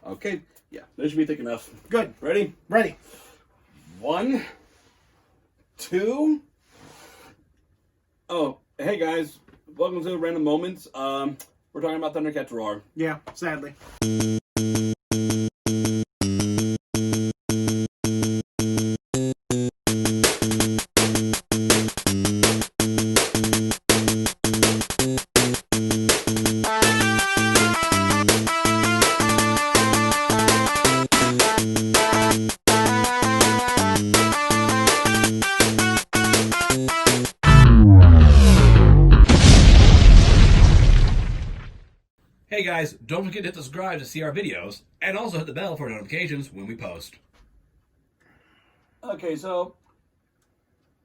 Okay. Yeah, this should be thick enough. Good. Ready? Ready. 1, 2. Oh, hey guys. Welcome to Random Moments. We're talking about Thundercats Roar. Yeah, sadly. Hey guys, don't forget to hit subscribe to see our videos, and also hit the bell for notifications when we post. Okay, so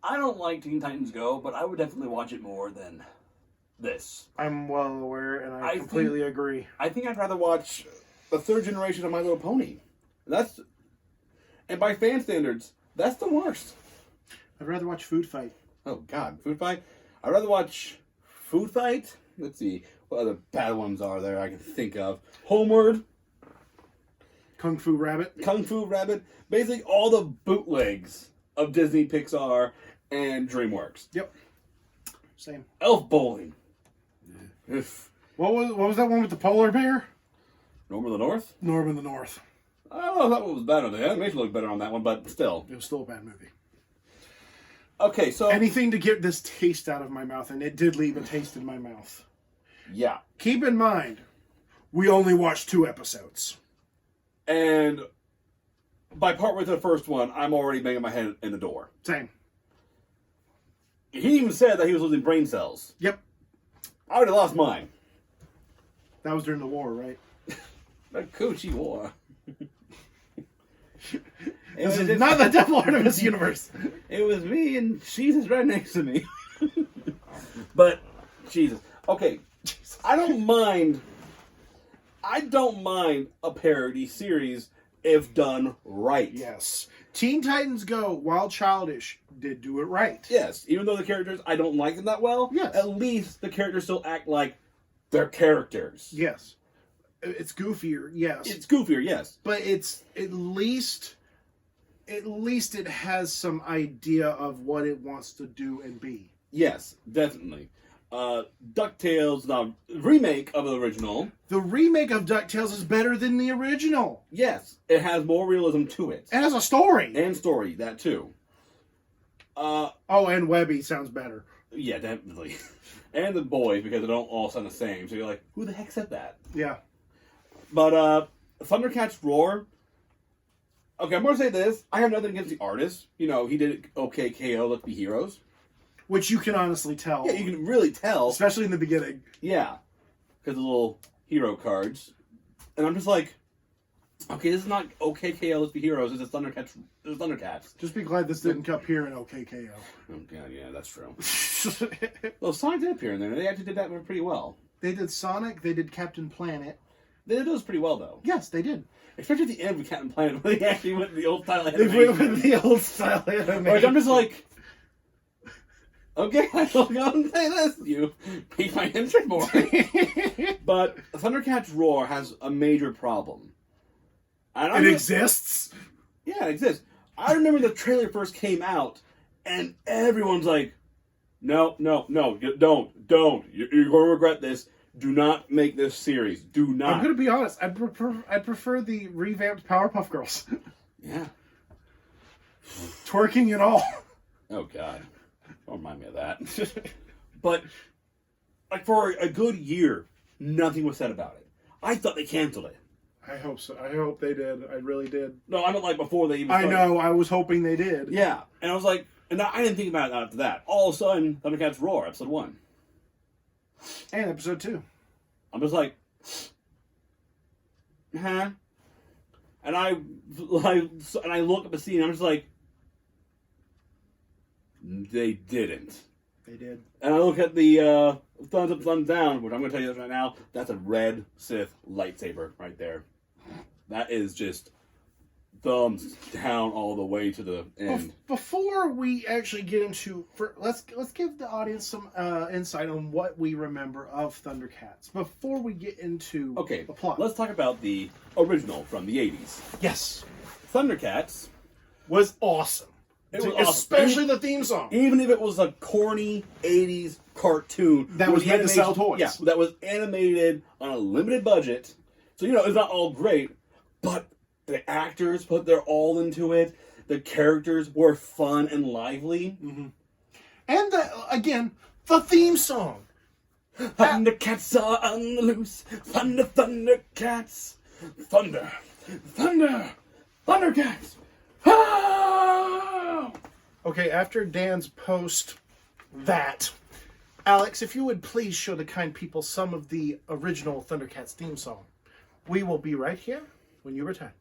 I don't like Teen Titans Go, but I would definitely watch it more than this. I'm well aware, and I completely agree. I think I'd rather watch the third generation of My Little Pony. And by fan standards, that's the worst. I'd rather watch Food Fight. Oh God, Food Fight. I'd rather watch Food Fight. Let's see what other bad ones are there I can think of. Homeward, Kung Fu Rabbit. Kung Fu Rabbit. Basically, all the bootlegs of Disney, Pixar, and DreamWorks. Yep. Same. Elf Bowling. Yeah. What was that one with the polar bear? Norm of the North? Norm in the North. I don't know if that one was better. The animation looked better on that one, but still. It was still a bad movie. Okay, so... Anything to get this taste out of my mouth, and it did leave a taste in my mouth. Yeah. Keep in mind, we only watched 2 episodes. And by partway through the first one, I'm already banging my head in the door. Same. He even said that he was losing brain cells. Yep. I already lost mine. That was during the war, right? That coochie war. This is not the Devil Artemis universe. It was me and Jesus right next to me. But, Jesus. Okay, I don't mind a parody series if done right. Yes. Teen Titans Go, while childish, did do it right. Yes, even though the characters, I don't like them that well, yes, at least the characters still act like they're characters. Yes. It's goofier, yes. It's goofier, yes. But it's at least it has some idea of what it wants to do and be. Yes, definitely. DuckTales, the remake of the original. The remake of DuckTales is better than the original. Yes, it has more realism to it. It has a story. And story, that too. And Webby sounds better. Yeah, definitely. And the boys, because they don't all sound the same. So you're like, who the heck said that? Yeah. But Thundercats Roar. Okay, I'm going to say this. I have nothing against the artist. You know, he did it okay, KO, Let's Be Heroes. Which you can honestly tell. Yeah, you can really tell. Especially in the beginning. Yeah. Because the little hero cards. And I'm just like, okay, this is not okay, KO, Let's Be Heroes. This is Thundercats. Just be glad this didn't appear in OKKO. Oh, God, yeah, that's true. Well, Sonic did appear in there. They actually did that pretty well. They did Sonic. They did Captain Planet. They did those pretty well, though. Yes, they did. Especially at the end with Captain Planet, when they actually went to the old style animation. They went with the old style animation. Like, I'm just like, okay, I will go and say this. You piqued my interest more. But Thundercats Roar has a major problem. It exists? Yeah, it exists. I remember the trailer first came out, and everyone's like, no, don't. You're going to regret this. Do not make this series. Do not. I'm going to be honest. I'd prefer the revamped Powerpuff Girls. Yeah. Twerking and all. Oh, God. Don't remind me of that. But, like, for a good year, nothing was said about it. I thought they canceled it. I hope so. I hope they did. I really did. No, I meant like before they even started. I know. I was hoping they did. Yeah. And I was like, and I didn't think about it after that. All of a sudden, Thundercats Roar, episode 1. And episode 2. I'm just like, huh? And I look at the scene, and I'm just like, they didn't. They did. And I look at the thumbs up, thumbs down, which I'm going to tell you this right now, that's a red Sith lightsaber right there. That is just thumbs down all the way to the end. Before we actually get into, let's give the audience some insight on what we remember of Thundercats before we get into the plot. Let's talk about the original from the 80s. Yes, Thundercats was awesome. It was Especially awesome. the theme song. Even if it was a corny 80s cartoon that was meant to sell toys. Yeah, that was animated on a limited budget. So, it's not all great, but the actors put their all into it. The characters were fun and lively. Mm-hmm. And, the theme song. Thundercats are on the loose. Thunder, Thundercats. Thunder, Thunder, Thundercats. Ah! Okay, after Dan's post that, Alex, if you would please show the kind people some of the original Thundercats theme song. We will be right here when you return.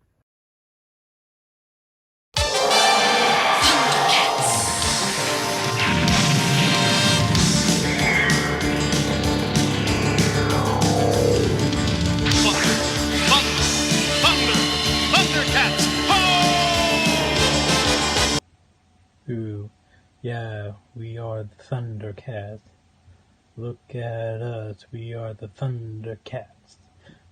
Ooh, yeah, we are the Thundercats. Look at us, we are the Thundercats.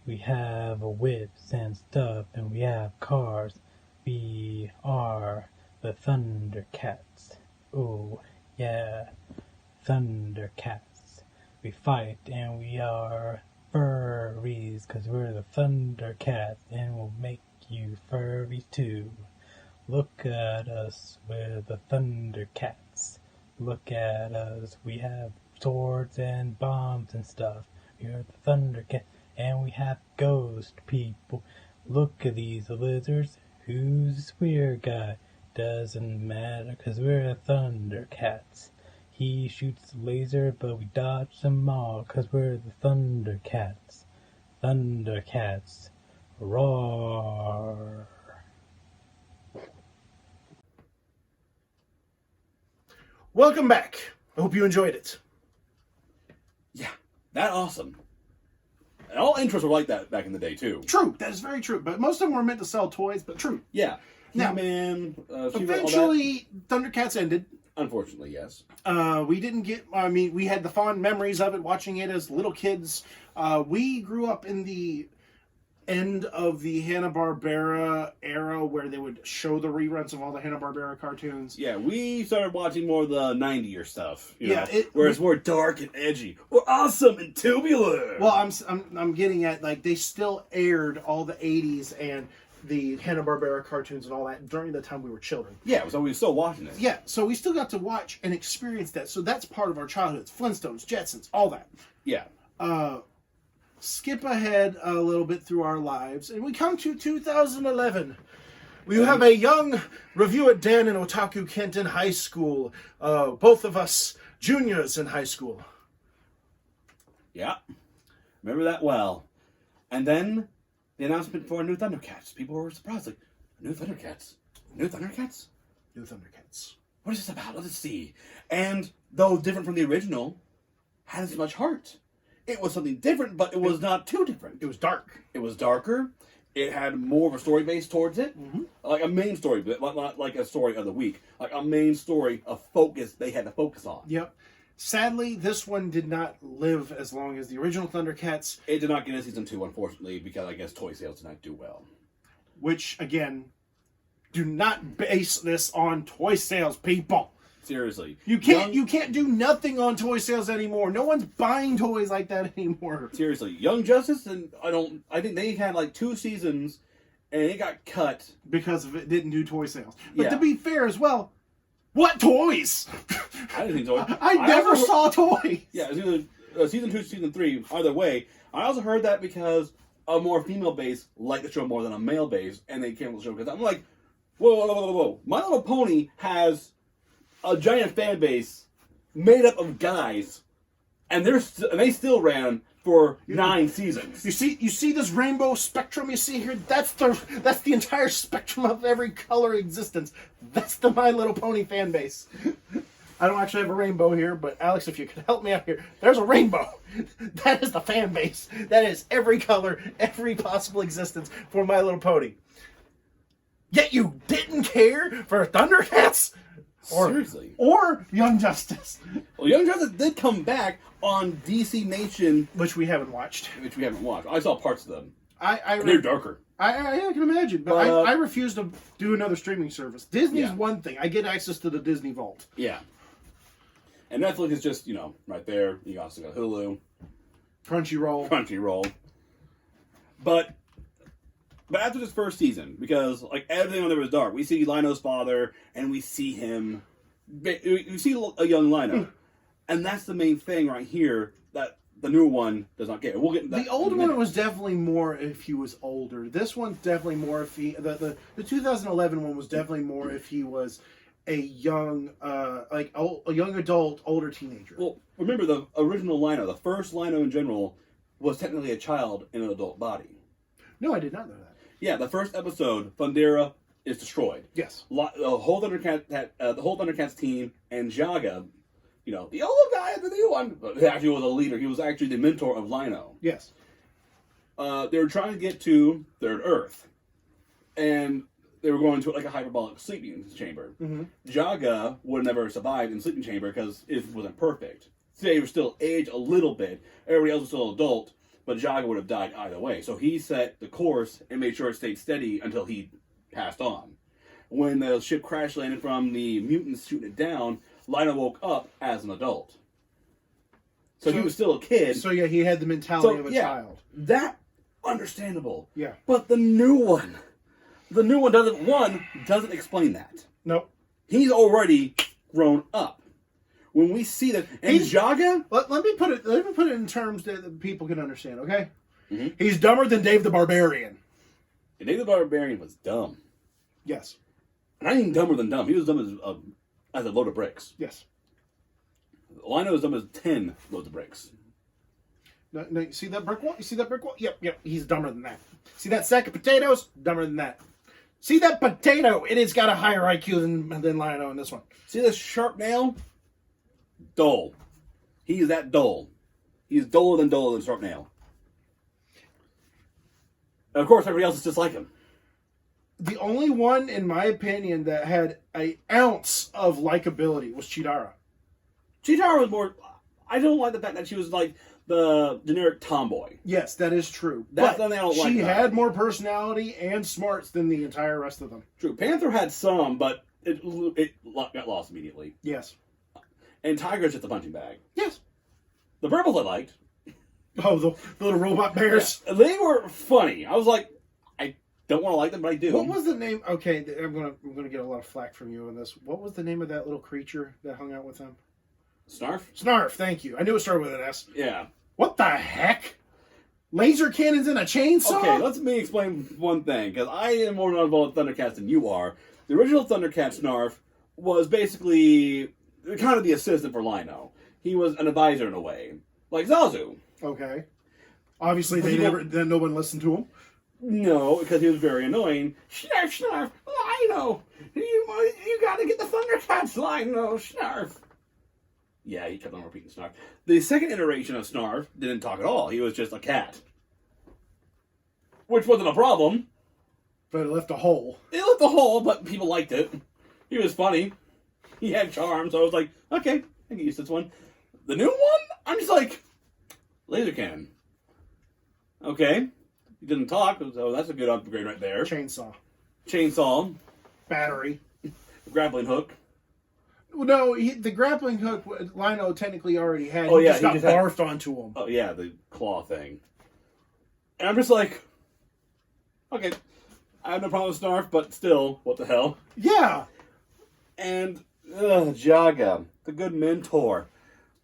We have whips and stuff, and we have cars. We are the Thundercats. Oh, yeah, Thundercats. We fight, and we are furries, 'cause we're the Thundercats, and we'll make you furries too. Look at us, we're the Thundercats. Look at us, we have swords and bombs and stuff. We're the Thundercats, and we have ghost people. Look at these lizards, who's this weird guy? Doesn't matter, 'cause we're the Thundercats. He shoots laser, but we dodge them all, 'cause we're the Thundercats. Thundercats, roar! Welcome back. I hope you enjoyed it. Yeah, that awesome. And all intros were like that back in the day, too. True, that is very true. But most of them were meant to sell toys, but true. Yeah. Now, He-Man, She-Ra, eventually, Thundercats ended. Unfortunately, yes. We didn't get, we had the fond memories of it, watching it as little kids. We grew up in the end of the Hanna-Barbera era where they would show the reruns of all the Hanna-Barbera cartoons. Yeah, we started watching more of the 90s stuff. Where it's more dark and edgy. Or awesome and tubular. Well, I'm getting at, they still aired all the 80s and the Hanna-Barbera cartoons and all that during the time we were children. Yeah, so we were still watching it. Yeah, so we still got to watch and experience that. So that's part of our childhoods. Flintstones, Jetsons, all that. Yeah. Skip ahead a little bit through our lives, and we come to 2011. We have a young review at Dan and Otaku Kent in high school. Both of us juniors in high school. Yeah. Remember that well. And then the announcement for new Thundercats. People were surprised, like, new Thundercats? New Thundercats? New Thundercats. What is this about? Let's see. And, though different from the original, had as much heart. It was something different, but it was not too different. It was dark. It was darker. It had more of a story base towards it. Mm-hmm. Like a main story, but not like a story of the week. Like a main story, a focus they had to focus on. Yep. Sadly, this one did not live as long as the original Thundercats. It did not get a season 2, unfortunately, because I guess toy sales did not do well. Which, again, do not base this on toy sales, people. Seriously. You can't do nothing on toy sales anymore. No one's buying toys like that anymore. Seriously. Young Justice, and I think they had like 2 seasons, and it got cut. Because it didn't do toy sales. But Yeah. to be fair as well, what toys? I didn't think so. I never saw toys. Yeah, it was either season 2, season 3, either way. I also heard that because a more female base liked the show more than a male base, and they canceled the show because I'm like, whoa. My Little Pony has a giant fan base made up of guys, and they still ran for 9 seasons. You see this rainbow spectrum you see here? That's the entire spectrum of every color existence. That's the My Little Pony fan base. I don't actually have a rainbow here, but Alex, if you could help me out here, there's a rainbow. That is the fan base. That is every color, every possible existence for My Little Pony. Yet you didn't care for Thundercats? Seriously. Or Young Justice. Well, Young Justice did come back on DC Nation, Which we haven't watched. which we haven't watched. I saw parts of them. I They're darker. I can imagine, but I refuse to do another streaming service. Disney's Yeah. one thing. I get access to the Disney Vault. Yeah. And Netflix is just, right there. You also got Hulu, Crunchyroll. But after this first season, because like everything on there was dark, we see Lino's father, and we see him. We see a young Lino, and that's the main thing right here that the new one does not get. We'll get into that. The old one was definitely more if he was older. This one's definitely more if he. The 2011 one was definitely more if he was a young, a young adult, older teenager. Well, remember the original Lino, the first Lino in general, was technically a child in an adult body. No, I did not know that. Yeah, the first episode, Thundera is destroyed. Yes. The whole Thundercats team and Jaga, the old guy and the new one, but actually was a leader. He was actually the mentor of Lino. Yes. They were trying to get to Third Earth, and they were going to like a hyperbolic sleeping chamber. Mm-hmm. Jaga would have never survived in the sleeping chamber because it wasn't perfect. They were still aged a little bit. Everybody else was still adult, but Jaga would have died either way. So he set the course and made sure it stayed steady until he passed on. When the ship crash landed from the mutants shooting it down, Lino woke up as an adult. So he was still a kid. So yeah, he had the mentality of a child. That understandable. Yeah. But the new one doesn't explain that. Nope. He's already grown up. When we see that, and Jaga, Let me put it in terms that people can understand. Okay. Mm-hmm. He's dumber than Dave the Barbarian. and Dave the Barbarian was dumb. Yes. Not even dumber than dumb. He was dumb as a load of bricks. Yes. Lino was dumb as 10 loads of bricks. No, you see that brick wall? You see that brick wall? Yep. He's dumber than that. See that sack of potatoes? Dumber than that. See that potato? It has got a higher IQ than Lino in this one. See this sharp nail? Dull. He is that dull. He's duller than sharp nail. And of course, everybody else is just like him. The only one, in my opinion, that had an ounce of likability was Chidara. Chitara was more... I don't like the fact that she was like the generic tomboy. Yes, that is true. That's but something I don't like she about had her. more personality and smarts than the entire rest of them. True. Panther had some, but it got lost immediately. Yes. And Tiger's just a punching bag. Yes. The Purples I liked. Oh, the little robot bears. Yeah, they were funny. I was like, I don't want to like them, but I do. What was the name? Okay, I'm gonna get a lot of flack from you on this. What was the name of that little creature that hung out with him? Snarf? Snarf. Thank you. I knew it started with an S. Yeah. What the heck? Laser cannons and a chainsaw? Okay, let me explain one thing, because I am more involved with Thundercats than you are. The original Thundercat Snarf was basically kind of the assistant for Lino. He was an advisor in a way. Like Zazu. Okay. Obviously, no one listened to him. No, because he was very annoying. Snarf, Lino! You gotta get the Thundercats, Lino, Snarf! Yeah, he kept on repeating Snarf. The second iteration of Snarf didn't talk at all. He was just a cat. Which wasn't a problem. But it left a hole. It left a hole, but people liked it. He was funny. He had charm, so I was like, okay, I can use this one. The new one? I'm just like, laser cannon. Okay. He didn't talk, so that's a good upgrade right there. Chainsaw. Battery. Grappling hook. No, the grappling hook Lino technically already had. Oh, he yeah, just got he just had- barfed onto him. Oh, yeah, the claw thing. And I'm just like, okay, I have no problem with Snarf, but still, what the hell? Yeah. And Jaga, the good mentor,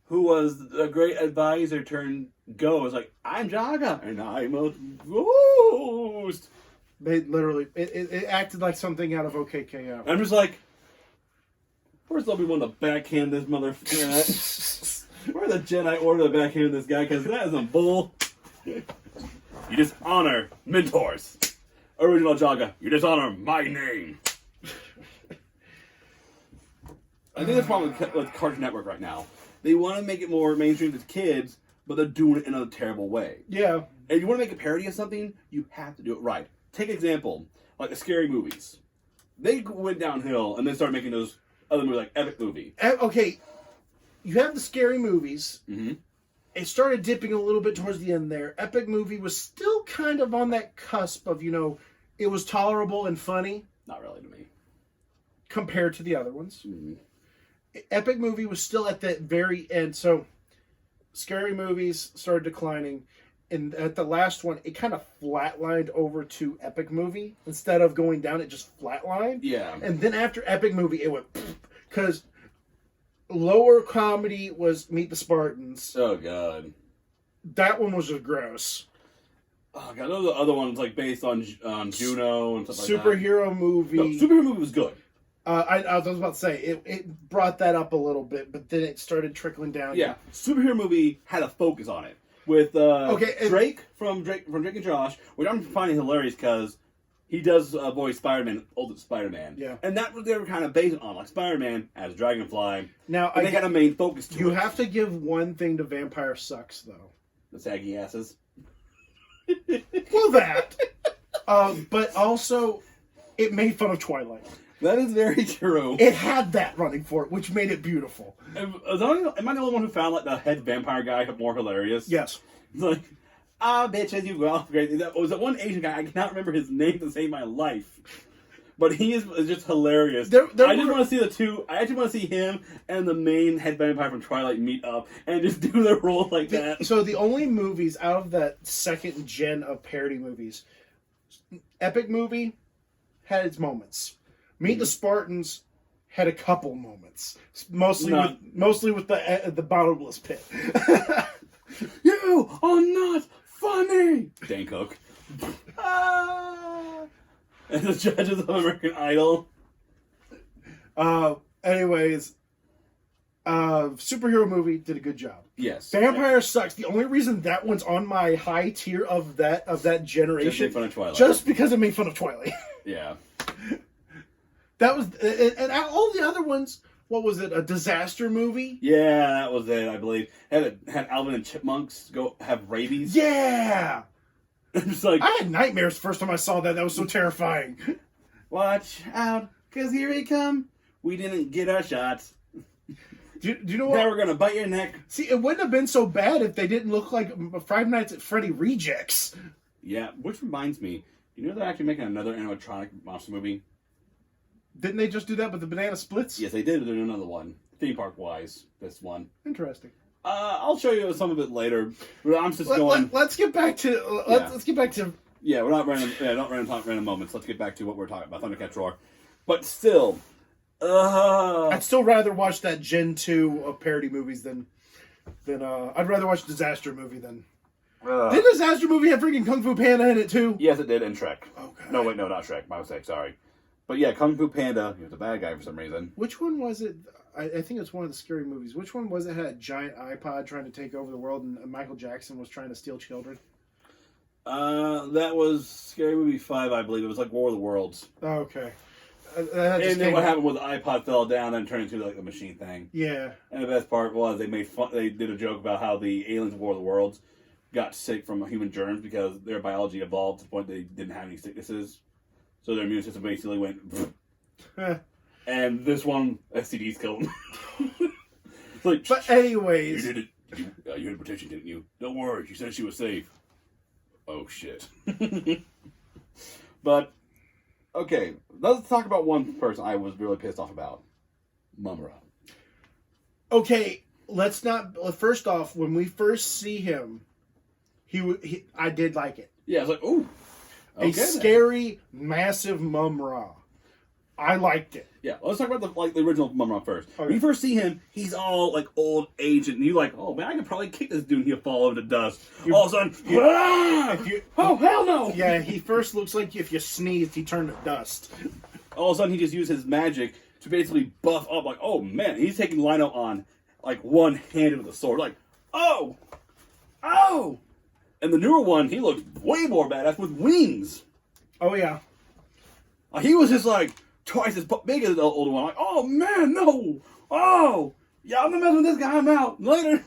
who was a great advisor turned ghost. Like, I'm Jaga, and I'm a ghost. They literally, it acted like something out of OKKO. I'm just like, first I'll be one to backhand this motherfucker. Where the Jedi order to backhand this guy? Because that is some bull. You dishonor mentors. Original Jaga, you dishonor my name. I think that's the problem with Cartoon Network right now. They want to make it more mainstream to kids, but they're doing it in a terrible way. Yeah. And if you want to make a parody of something, you have to do it right. Take example, like the scary movies. they went downhill and then started making those other movies like Epic Movie. Okay, you have the scary movies. Mm-hmm. It started dipping a little bit towards the end there. Epic Movie was still kind of on that cusp of, it was tolerable and funny. Not really to me. Compared to the other ones. Mm-hmm. Epic Movie was still at the very end. So, scary movies started declining. And at the last one, it kind of flatlined over to Epic Movie. Instead of going down, it just flatlined. Yeah. And then after Epic Movie, it went... Because lower comedy was Meet the Spartans. Oh, God. That one was just gross. Oh, God. Those are the other ones, like, based on Juno and stuff like that. Superhero movie. No, superhero movie was good. I was about to say, it brought that up a little bit, but then it started trickling down. Yeah. Superhero movie had a focus on it. With Drake from Drake and Josh, which I'm finding hilarious because he does voice Spider-Man, old Spider-Man. Yeah. And that's what they were kind of based on, like Spider-Man as Dragonfly. Now, they had a main focus to it. You have to give one thing to Vampire Sucks, though. The saggy asses. Well, that. But also, it made fun of Twilight. That is very true. It had that running for it, which made it beautiful. Am I the only one who found like the head vampire guy more hilarious? Yes. It's like, bitches, you go off great. That was that one Asian guy. I cannot remember his name to save my life. But he is just hilarious. I just want to see the two. I actually want to see him and the main head vampire from Twilight meet up and just do their role like that. So the only movies out of that second gen of parody movies, Epic Movie had its moments. Meet the Spartans had a couple moments, mostly with the bottomless pit. You are not funny. Dan Cook. And the judges of American Idol. Anyways, superhero movie did a good job. Yes. Vampire Sucks. The only reason that one's on my high tier of that generation, Just made fun of Twilight. just because it made fun of Twilight. Yeah. That was, and all the other ones. What was it? A disaster movie? Yeah, that was it. I believe had Alvin and Chipmunks go have rabies. Yeah. It's like I had nightmares the first time I saw that. That was so terrifying. watch out, 'cause here he come. We didn't get our shots. Do you know what? Now we're gonna bite your neck. See, it wouldn't have been so bad if they didn't look like Five Nights at Freddy rejects. Yeah, which reminds me, you know they're actually making another animatronic monster movie? Didn't they just do that with the Banana Splits? Yes, they did. They're doing another one, theme park wise. This one. Interesting. I'll show you some of it later. But I'm just going. Let's get back to. Let's get back to. Yeah, we're not random. Yeah, not random moments. Let's get back to what we're talking about. Thundercats Roar. But still, I'd still rather watch that Gen 2 of parody movies than I'd rather watch Disaster Movie than. Did Disaster Movie have freaking Kung Fu Panda in it too? Yes, it did. And Shrek. Oh god. No, wait, no, not Shrek. My mistake. Sorry. But yeah, Kung Fu Panda. He was a bad guy for some reason. Which one was it? I think it's one of the scary movies. Which one was it? Had a giant iPod trying to take over the world, and Michael Jackson was trying to steal children. That was Scary Movie 5, I believe. It was like War of the Worlds. Oh, okay. And then what happened was the iPod fell down and turned into like a machine thing. Yeah. And the best part was they made fun. They did a joke about how the aliens in War of the Worlds got sick from human germs because their biology evolved to the point they didn't have any sicknesses, so their immune system basically went. And this one, STDs killed them. It's like, but anyways, you did it. You had protection, didn't you? Don't worry. She said she was safe. Oh shit. But okay, let's talk about one person I was really pissed off about. Monroe. Okay, let's not. First off, when we first see him, I did like it. Yeah, it's like, ooh, okay, a scary, massive Monroe. I liked it. Yeah, let's talk about the original Monroe first. Okay. When you first see him, he's all like old, aged, and you're like, oh man, I could probably kick this dude and he'll fall over to dust. All of a sudden, oh hell no! Yeah, he first looks like if you sneezed, he turned to dust. All of a sudden, he just used his magic to basically buff up. Like, oh man, he's taking Lino on like one-handed with a sword. Like, oh, and the newer one, he looked way more badass with wings. Oh yeah, He was just like twice as big as the older one. Like, oh man, no! Oh, yeah, I'm not messing with this guy. I'm out later.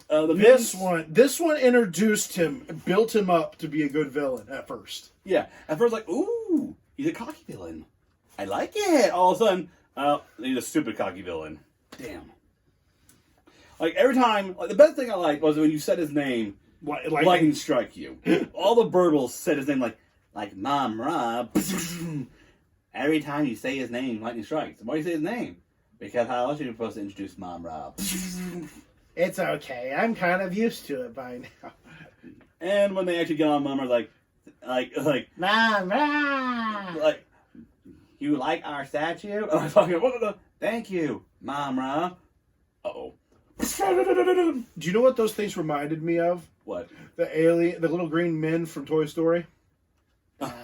This one introduced him, built him up to be a good villain at first. Yeah, at first, like, ooh, he's a cocky villain. I like it. All of a sudden, he's a stupid cocky villain. Damn. Like every time, like the best thing I liked was when you said his name, lightning strike you. All the burbles said his name like Mom Rob. Every time you say his name, lightning strikes. Why do you say his name? Because how else are you supposed to introduce Mom Rob? It's okay. I'm kind of used to it by now. And when they actually get on Mom Rob, like Mom Rob. like, you like our statue? And I'm talking about, thank you, Mom Rob. Uh-oh. Do you know what those things reminded me of? What? The little green men from Toy Story. That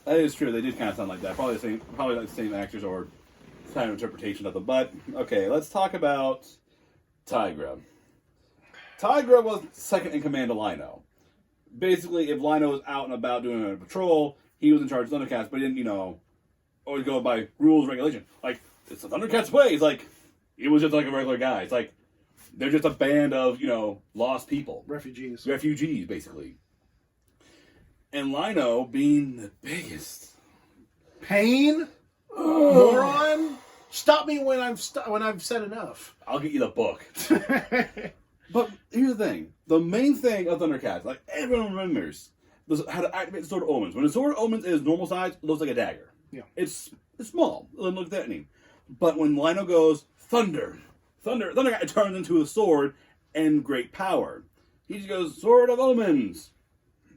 is true. They did kind of sound like that. Probably like the same actors or kind of interpretation of them. But okay, let's talk about Tigra. Tigra was second in command to Lino. Basically, if Lino was out and about doing a patrol, he was in charge of Thundercats, but he didn't, always go by rules, regulation. Like, it's the Thundercats' way. It's like, it was just like a regular guy. It's like, they're just a band of, lost people. Refugees, basically. And Lino being the biggest. Pain? Moron? Stop me when I've said enough. I'll get you the book. But here's the thing. The main thing of Thundercats, like everyone remembers, how to activate the Sword of Omens. When the Sword of Omens is normal size, it looks like a dagger. Yeah. It's small. It doesn't look threatening. But when Lino goes, Thunder, it turns into a sword and great power. He just goes, Sword of Omens.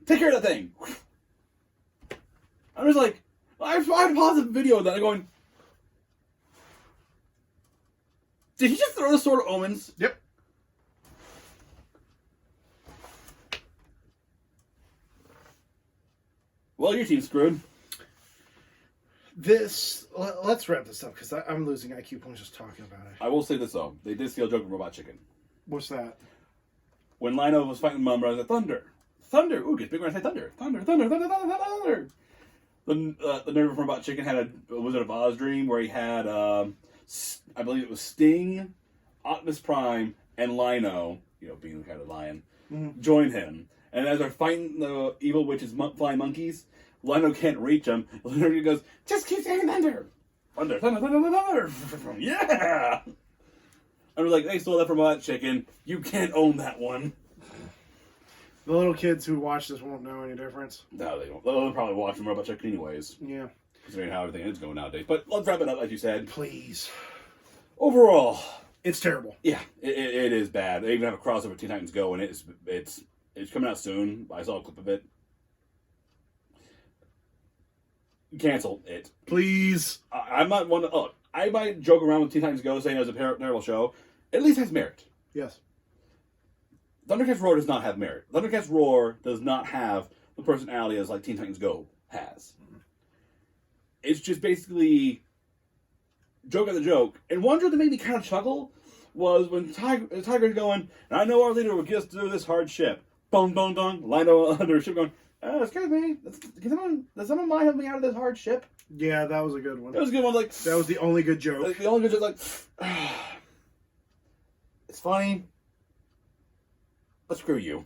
Take care of that thing. I was like, I paused the video of that. I'm going, did he just throw the Sword of Omens? Yep. Well, your team's screwed. Let's wrap this up because I'm losing IQ points just talking about it. I will say this though. They did steal a joke from Robot Chicken. What's that? When Lino was fighting Monroe, I said, Thunder. Ooh, gets big when I say thunder. Thunder. The nerve from Robot Chicken had a Wizard of Oz dream where he had, I believe it was Sting, Optimus Prime, and Lino, being the kind of lion, join him. And as they're fighting the evil witches, flying monkeys, Lino can't reach him. Lino goes, just keep saying thunder. Thunder. Yeah! I was like, they stole that from Robot Chicken. You can't own that one. The little kids who watch this won't know any difference. No, they won't. They'll probably watch from Robot Chicken anyways. Yeah. Considering how everything is going nowadays. But let's wrap it up, as you said. Please. Overall, it's terrible. Yeah, it is bad. They even have a crossover with Teen Titans Go, and it's coming out soon. I saw a clip of it. Cancel it. Please. I might want to... Look, I might joke around with Teen Titans Go saying it was a terrible show. At least it has merit. Yes. Thundercats Roar does not have merit. Thundercats Roar does not have the personality as like Teen Titans Go has. It's just basically joke at the joke. And one joke that made me kind of chuckle was when Tiger's going, and I know our leader will get us through this hard ship. Bong, bong, bong. Lino under a ship going, excuse me, does someone mind help me out of this hard ship? Yeah, that was a good one. That was a good one. Like, that was the only good joke. Like, the only good joke, it's funny. But screw you.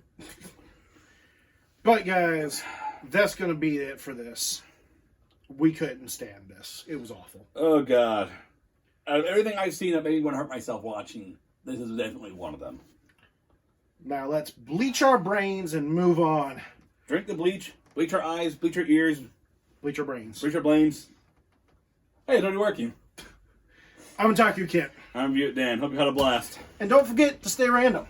But guys, that's going to be it for this. We couldn't stand this. It was awful. Oh, God. Out of everything I've seen that made me want to hurt myself watching, this is definitely one of them. Now let's bleach our brains and move on. Drink the bleach, bleach our eyes, bleach our ears, bleach our brains. Bleach our brains. Hey, it's already working. I'm Taku Kent. I'm Butte Dan. Hope you had a blast. And don't forget to stay random.